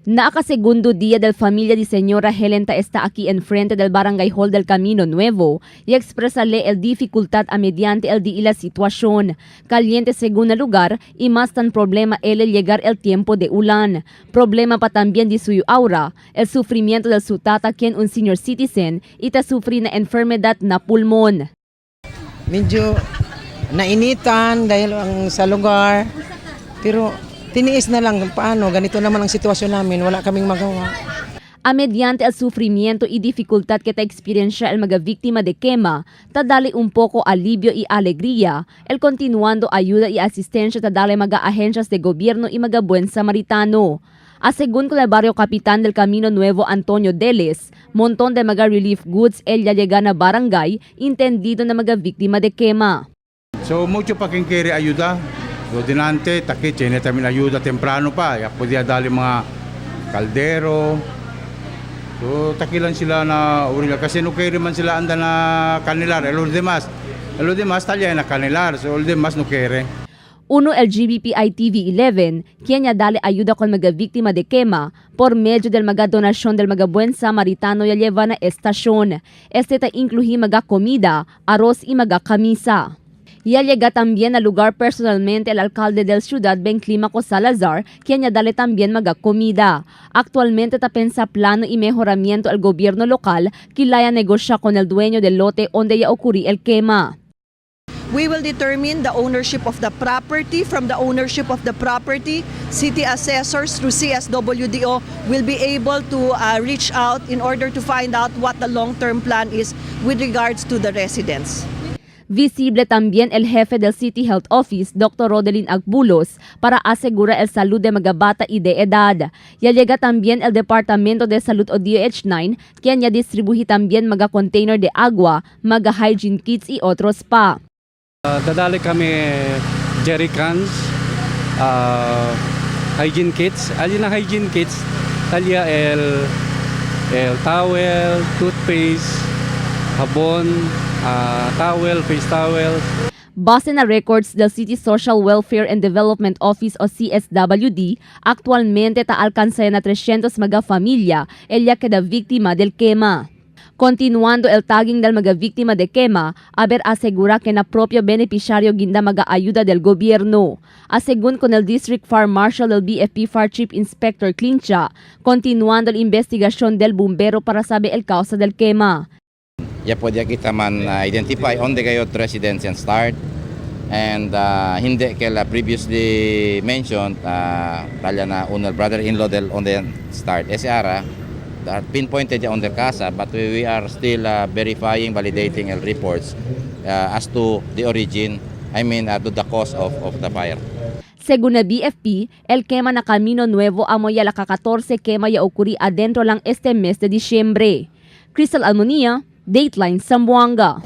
Nakasegundo día del familia de señora Helen está aquí enfrente del Barangay Hall del Camino Nuevo y expresarle el dificultad a mediante el día y la situación. Caliente según el lugar y más tan problema el llegar el tiempo de ulan. Problema pa también de su aura, el sufrimiento del su tata quien un senior citizen y ta sufri na enfermedad na pulmon. Medyo nainitan dahil ang sa lugar, pero tiniis na lang paano, ganito naman ang sitwasyon namin, wala kaming magawa. A mediante el sufrimiento y dificultad que ta experiencia el mga víctima de quema, ta dali un poco alivio y alegría, el continuando ayuda y asistencia ta dali mga agencias de gobierno y mga buen samaritano. Según con el barrio Kapitan del Camino Nuevo Antonio Deles, montón de mga relief goods el llega na barangay, intendido na mga víctima de quema. So mucho pa quien quiere ayuda. Lo dinante, takit, tiene también ayuda temprano pa. Ya podía darle mga kaldero. So takilan sila na urila. Kasi no kaya man sila anda na kanilar. Los demás talya na kanilar. So los demás no kere. Uno el GBPI TV 11, quien ya dale ayuda con mga víctima de quema por medio del mga donasyon del mga buen samaritano ya lleva na estasyon. Ta incluye mga comida, arroz y mga kamisa. Ya llega también al lugar personalmente el alcalde del ciudad, Ben Climaco Salazar, quien ya dale también mga comida. Actualmente ta pensa plano y mejoramiento al gobierno local, kilaya negosya con el dueño del lote donde ya ocurrí el quema. We will determine the ownership of the property. From the ownership of the property, city assessors through CSWDO will be able to reach out in order to find out what the long-term plan is with regards to the residents. Visible también el jefe del City Health Office, Dr. Rodelin Agbulos, para asegurar el salud de mga bata y de edad. Ya llega también el Departamento de Salud o DOH-9, quien ya distribuye también mga container de agua, mga hygiene kits y otros pa. Dadali kami jerry cans, hygiene kits. Alin na hygiene kits, talya el towel, toothpaste, habon, towel, face towel. Base na records del City Social Welfare and Development Office o CSWD, actualmente alcanza na 300 mga familia el ya queda víctima del quema. Continuando el tagging del mga víctima de quema, haber asegura que na propio beneficiario ginda mga ayuda del gobierno. Según con el District Fire Marshal del BFP Fire Chief Inspector Clincha, continuando la investigación del bombero para saber el causa del quema. Ya podía kita man identify onde gayot residents and start, and hindi kaya previously mentioned talya na unal brother-in-law del onde start SR pinpointed on the casa, but we are still verifying, validating el reports as to the origin, to the cause of the fire. Según el BFP, el quema na Camino Nuevo amo ya la 14 quema ya ocurrí adentro lang este mes de Disyembre. Crystal Almonía, Dateline Zamboanga.